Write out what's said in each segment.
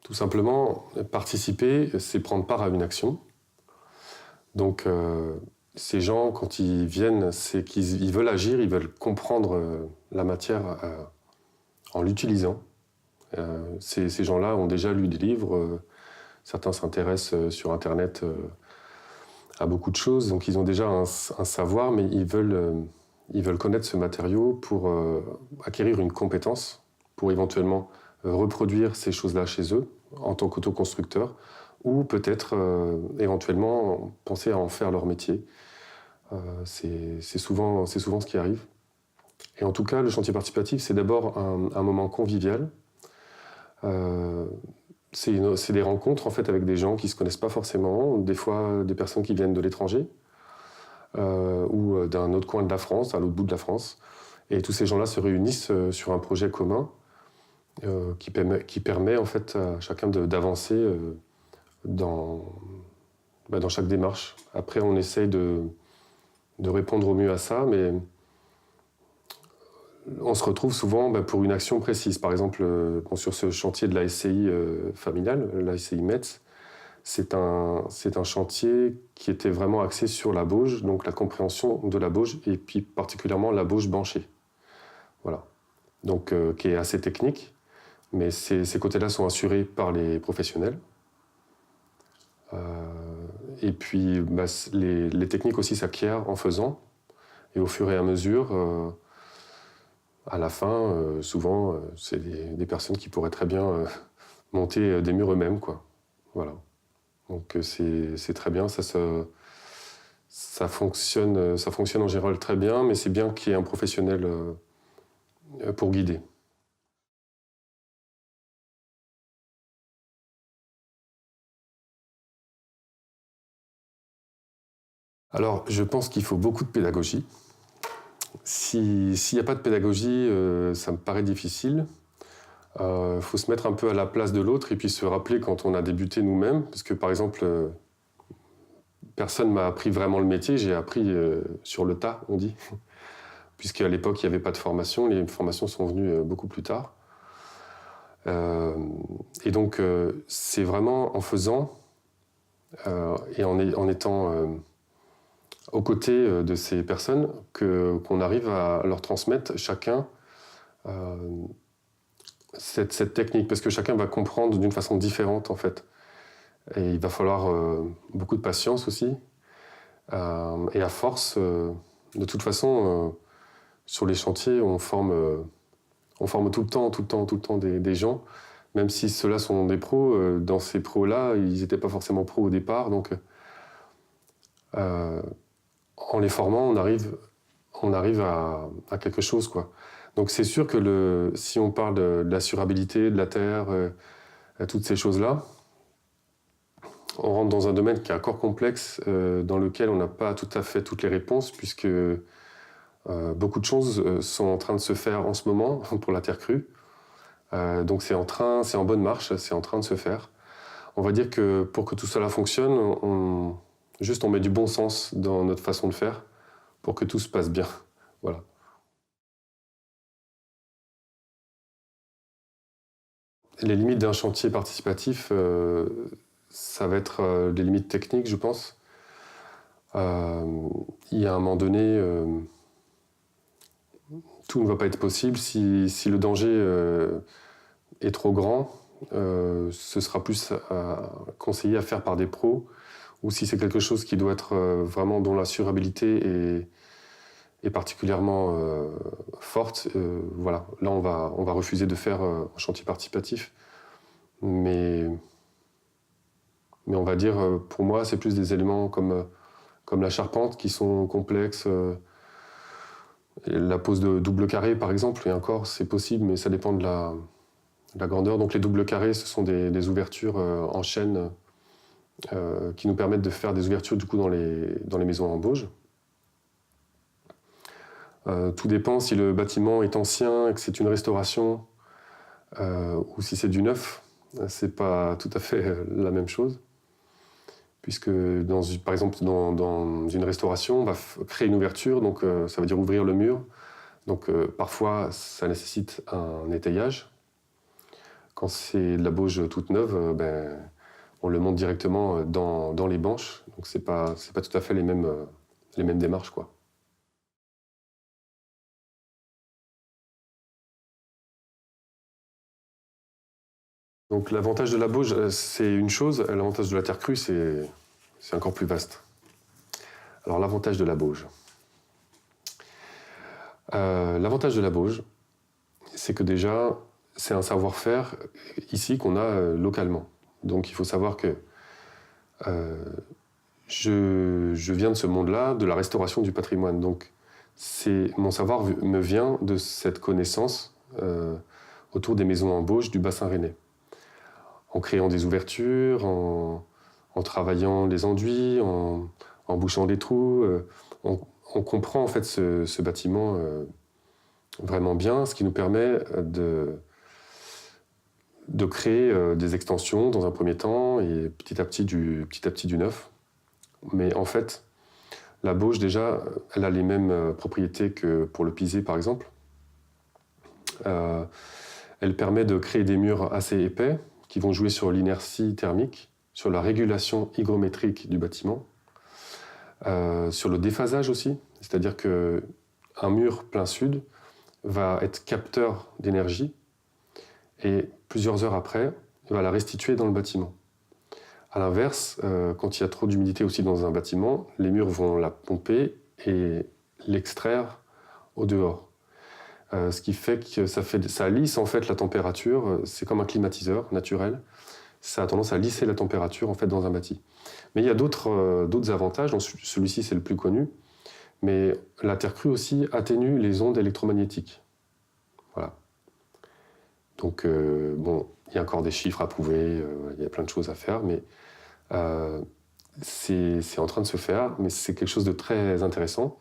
Tout simplement, participer, c'est prendre part à une action. Donc, ces gens, quand ils viennent, c'est qu'ils veulent agir, ils veulent comprendre la matière en l'utilisant. Ces gens-là ont déjà lu des livres, certains s'intéressent sur Internet à beaucoup de choses, donc ils ont déjà un savoir, mais ils veulent connaître ce matériau pour acquérir une compétence, pour éventuellement reproduire ces choses-là chez eux en tant qu'autoconstructeurs, ou peut-être éventuellement penser à en faire leur métier. C'est souvent ce qui arrive. Et en tout cas, le chantier participatif, c'est d'abord un moment convivial. C'est des rencontres en fait avec des gens qui ne se connaissent pas forcément, des fois des personnes qui viennent de l'étranger ou d'un autre coin de la France, à l'autre bout de la France. Et tous ces gens-là se réunissent sur un projet commun qui permet en fait à chacun d'avancer dans chaque démarche. Après, on essaye de répondre au mieux à ça, mais on se retrouve souvent pour une action précise. Par exemple, sur ce chantier de la SCI familiale, la SCI Metz, c'est un chantier qui était vraiment axé sur la bauge, donc la compréhension de la bauge, et puis particulièrement la bauge banchée. Voilà. Donc, qui est assez technique, mais ces côtés-là sont assurés par les professionnels. Et puis, les techniques aussi s'acquièrent en faisant, et au fur et à mesure, à la fin, souvent, c'est des personnes qui pourraient très bien monter des murs eux-mêmes, quoi. Voilà. Donc c'est très bien, ça fonctionne en général très bien, mais c'est bien qu'il y ait un professionnel pour guider. Alors, je pense qu'il faut beaucoup de pédagogie. S'il n'y a pas de pédagogie, ça me paraît difficile. Il faut se mettre un peu à la place de l'autre et puis se rappeler quand on a débuté nous-mêmes. Parce que, par exemple, personne ne m'a appris vraiment le métier. J'ai appris sur le tas, on dit. Puisqu'à l'époque, il n'y avait pas de formation. Les formations sont venues beaucoup plus tard. Et donc, c'est vraiment en faisant et en étant aux côtés de ces personnes qu'on arrive à leur transmettre chacun cette technique, parce que chacun va comprendre d'une façon différente, en fait. Et il va falloir beaucoup de patience aussi. Et à force, de toute façon, sur les chantiers, on forme tout le temps des gens, même si ceux-là sont des pros. Dans ces pros-là, ils n'étaient pas forcément pros au départ, donc en les formant, on arrive à quelque chose, quoi. Donc c'est sûr que si on parle de l'assurabilité, de la terre, toutes ces choses-là, on rentre dans un domaine qui est encore complexe, dans lequel on n'a pas tout à fait toutes les réponses, puisque beaucoup de choses sont en train de se faire en ce moment pour la terre crue. Donc c'est en bonne marche, c'est en train de se faire. On va dire que pour que tout cela fonctionne, on met du bon sens dans notre façon de faire pour que tout se passe bien. Voilà. Les limites d'un chantier participatif, ça va être les limites techniques, je pense. Il y a un moment donné, tout ne va pas être possible. Si le danger est trop grand, ce sera plus conseillé à faire par des pros, ou si c'est quelque chose qui doit être vraiment dont l'assurabilité est particulièrement forte, voilà. Là, on va refuser de faire un chantier participatif. Mais on va dire, pour moi, c'est plus des éléments comme la charpente qui sont complexes. La pose de double carré, par exemple, et encore, c'est possible, mais ça dépend de la grandeur. Donc les doubles carrés, ce sont des ouvertures en chaîne qui nous permettent de faire des ouvertures du coup dans les maisons en bauge. Tout dépend si le bâtiment est ancien et que c'est une restauration ou si c'est du neuf. C'est pas tout à fait la même chose. Puisque, par exemple, dans une restauration, on va créer une ouverture, donc ça veut dire ouvrir le mur. Donc parfois, ça nécessite un étayage. Quand c'est de la bauge toute neuve, on le monte directement dans les banches. Donc c'est pas tout à fait les mêmes démarches, quoi. Donc l'avantage de la bauge, c'est une chose. L'avantage de la terre crue, c'est encore plus vaste. Alors l'avantage de la bauge. L'avantage de la bauge, c'est que déjà, c'est un savoir-faire ici qu'on a localement. Donc il faut savoir que je viens de ce monde-là, de la restauration du patrimoine. Donc mon savoir me vient de cette connaissance autour des maisons en bauge du bassin rennais. En créant des ouvertures, en travaillant les enduits, en bouchant des trous, on comprend en fait ce bâtiment vraiment bien, ce qui nous permet de créer des extensions dans un premier temps et petit à petit du neuf. Mais en fait, la bauge déjà, elle a les mêmes propriétés que pour le pisé par exemple. Elle permet de créer des murs assez épais qui vont jouer sur l'inertie thermique, sur la régulation hygrométrique du bâtiment, sur le déphasage aussi, c'est-à-dire qu'un mur plein sud va être capteur d'énergie et plusieurs heures après, il va la restituer dans le bâtiment. À l'inverse, quand il y a trop d'humidité aussi dans un bâtiment, les murs vont la pomper et l'extraire au dehors. Ce qui fait que ça lisse en fait la température, c'est comme un climatiseur naturel, ça a tendance à lisser la température en fait dans un bâti. Mais il y a d'autres avantages, donc celui-ci c'est le plus connu, mais la terre crue aussi atténue les ondes électromagnétiques. Voilà. Donc bon, il y a encore des chiffres à prouver, il y a plein de choses à faire, mais c'est en train de se faire, mais c'est quelque chose de très intéressant.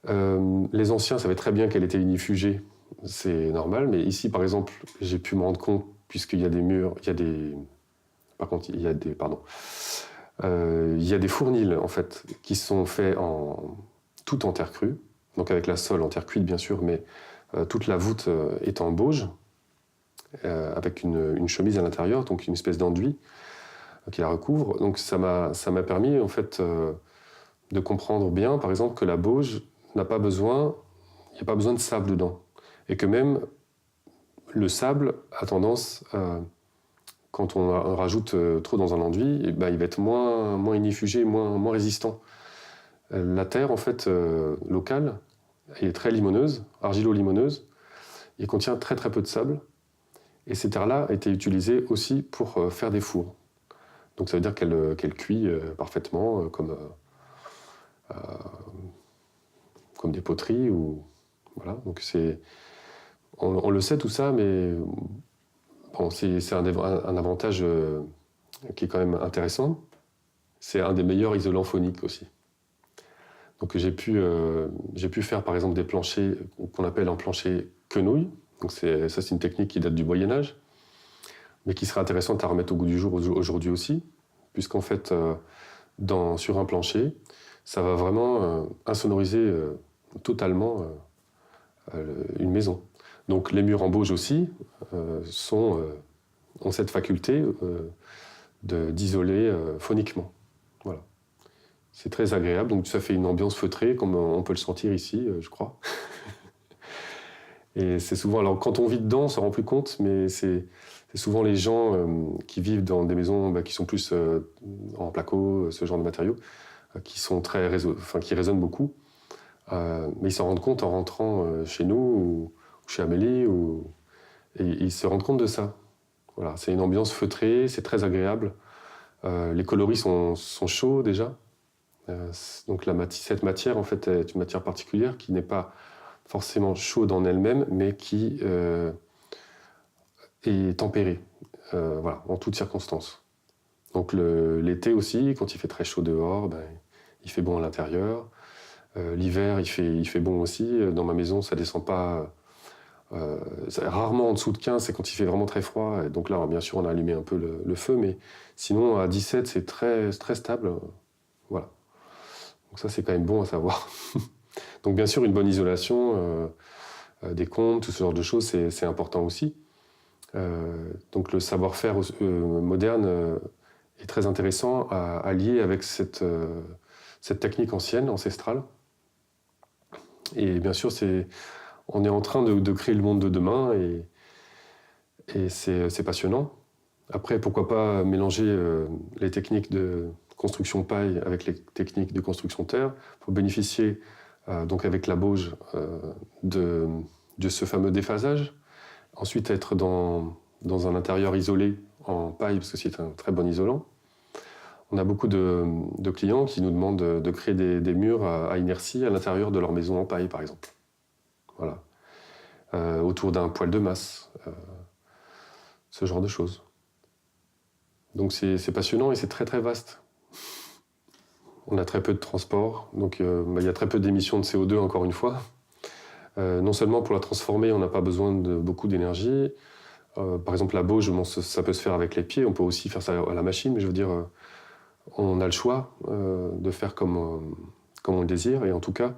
Les anciens savaient très bien qu'elle était unifugée, c'est normal, mais ici, par exemple, j'ai pu me rendre compte, puisqu'il y a des murs, il y a des fournils, en fait, qui sont faits tout en terre crue, donc avec la sole en terre cuite, bien sûr, mais toute la voûte est en bauge, avec une chemise à l'intérieur, donc une espèce d'enduit qui la recouvre. Donc ça m'a permis, en fait, de comprendre bien, par exemple, que la bauge il n'y a pas besoin de sable dedans. Et que même le sable a tendance, quand on rajoute trop dans un enduit, il va être moins inifugé, moins résistant. La terre, en fait, locale, est très limoneuse, argilo-limoneuse, et contient très très peu de sable. Et ces terres-là étaient utilisées aussi pour faire des fours. Donc ça veut dire qu'elle cuit parfaitement, comme des poteries. Voilà. Donc on le sait tout ça, mais bon, c'est un avantage qui est quand même intéressant. C'est un des meilleurs isolants phoniques aussi. Donc j'ai pu faire par exemple des planchers qu'on appelle un plancher quenouille. Donc c'est une technique qui date du Moyen-Âge, mais qui serait intéressante à remettre au goût du jour aujourd'hui aussi, puisqu'en fait, sur un plancher, ça va vraiment insonoriser totalement une maison. Donc les murs en bauge aussi ont cette faculté d'isoler phoniquement. Voilà. C'est très agréable, donc ça fait une ambiance feutrée, comme on peut le sentir ici, je crois. Et c'est souvent, alors quand on vit dedans, on s'en rend plus compte, mais c'est souvent les gens qui vivent dans des maisons qui sont plus en placo, ce genre de matériaux, qui résonnent beaucoup. Mais ils s'en rendent compte en rentrant chez nous ou chez Amélie, et ils se rendent compte de ça. Voilà, c'est une ambiance feutrée, c'est très agréable. Les coloris sont chauds déjà. Donc cette matière en fait est une matière particulière qui n'est pas forcément chaude en elle-même, mais qui est tempérée, voilà, en toutes circonstances. Donc l'été aussi, quand il fait très chaud dehors, il fait bon à l'intérieur. L'hiver, il fait bon aussi. Dans ma maison, ça descend pas. Rarement en dessous de 15, c'est quand il fait vraiment très froid. Et donc là, bien sûr, on a allumé un peu le feu, mais sinon, à 17, c'est très, très stable. Voilà. Donc ça, c'est quand même bon à savoir. Donc bien sûr, une bonne isolation des combles, tout ce genre de choses, c'est important aussi. Donc le savoir-faire moderne est très intéressant à lier avec cette technique ancienne, ancestrale. Et bien sûr, on est en train de créer le monde de demain et c'est passionnant. Après, pourquoi pas mélanger les techniques de construction paille avec les techniques de construction terre pour bénéficier, donc avec la bauge, de ce fameux déphasage. Ensuite, être dans un intérieur isolé en paille, parce que c'est un très bon isolant. On a beaucoup de clients qui nous demandent de créer des murs à inertie à l'intérieur de leur maison en paille, par exemple. Voilà. Autour d'un poêle de masse. Ce genre de choses. Donc c'est passionnant et c'est très très vaste. On a très peu de transport, donc il y a très peu d'émissions de CO2 encore une fois. Non seulement pour la transformer, on n'a pas besoin de beaucoup d'énergie. Par exemple, la bauge, ça peut se faire avec les pieds, on peut aussi faire ça à la machine, mais je veux dire, on a le choix de faire comme on le désire. Et en tout cas,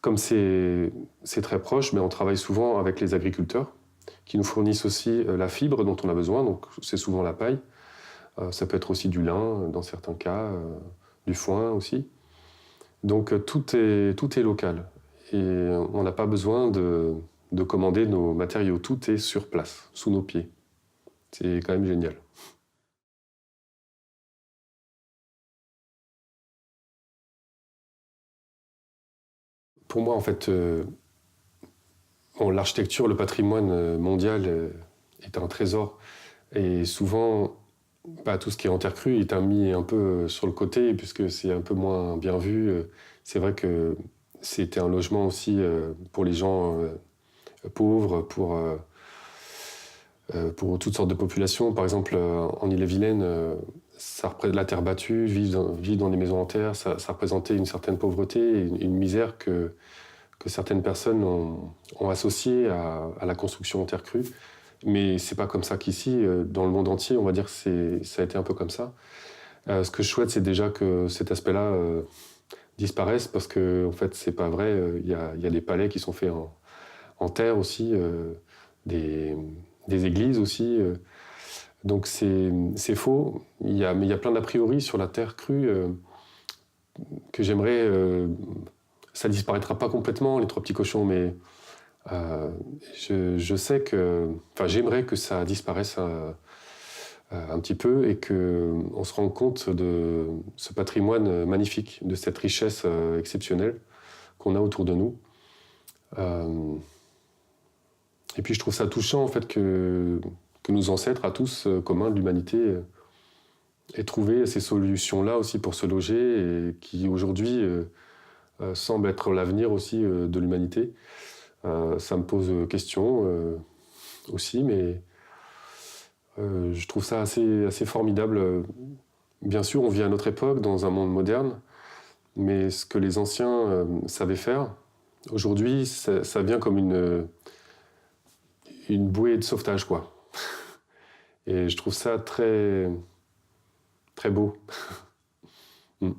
comme c'est très proche, mais on travaille souvent avec les agriculteurs qui nous fournissent aussi la fibre dont on a besoin, donc c'est souvent la paille. Ça peut être aussi du lin dans certains cas, du foin aussi. Donc tout est local et on n'a pas besoin de commander nos matériaux, tout est sur place, sous nos pieds. C'est quand même génial. Pour moi, en fait, l'architecture, le patrimoine mondial est un trésor. Et souvent, tout ce qui est en terre crue est mis un peu sur le côté, puisque c'est un peu moins bien vu. C'est vrai que c'était un logement aussi pour les gens pauvres, pour toutes sortes de populations. Par exemple, en Ille-et-Vilaine, la terre battue, vivre dans des maisons en terre, ça représentait une certaine pauvreté et une misère que certaines personnes ont associée à la construction en terre crue. Mais c'est pas comme ça qu'ici, dans le monde entier, on va dire que ça a été un peu comme ça. Ce que je souhaite, c'est déjà que cet aspect-là disparaisse, parce que en fait, c'est pas vrai. Il y a des palais qui sont faits en terre aussi, des églises aussi. Donc c'est faux. Mais il y a plein d'a priori sur la terre crue que j'aimerais. Ça disparaîtra pas complètement, les trois petits cochons, mais je sais que, enfin, j'aimerais que ça disparaisse un petit peu et qu'on se rende compte de ce patrimoine magnifique, de cette richesse exceptionnelle qu'on a autour de nous. Et puis je trouve ça touchant en fait que nos ancêtres, à tous communs de l'humanité, aient trouvé ces solutions-là aussi pour se loger et qui aujourd'hui semblent être l'avenir aussi de l'humanité. Ça me pose question aussi, mais je trouve ça assez formidable. Bien sûr, on vit à notre époque, dans un monde moderne, mais ce que les anciens savaient faire, aujourd'hui, ça vient comme une bouée de sauvetage, quoi. Et je trouve ça très, très beau. Mm.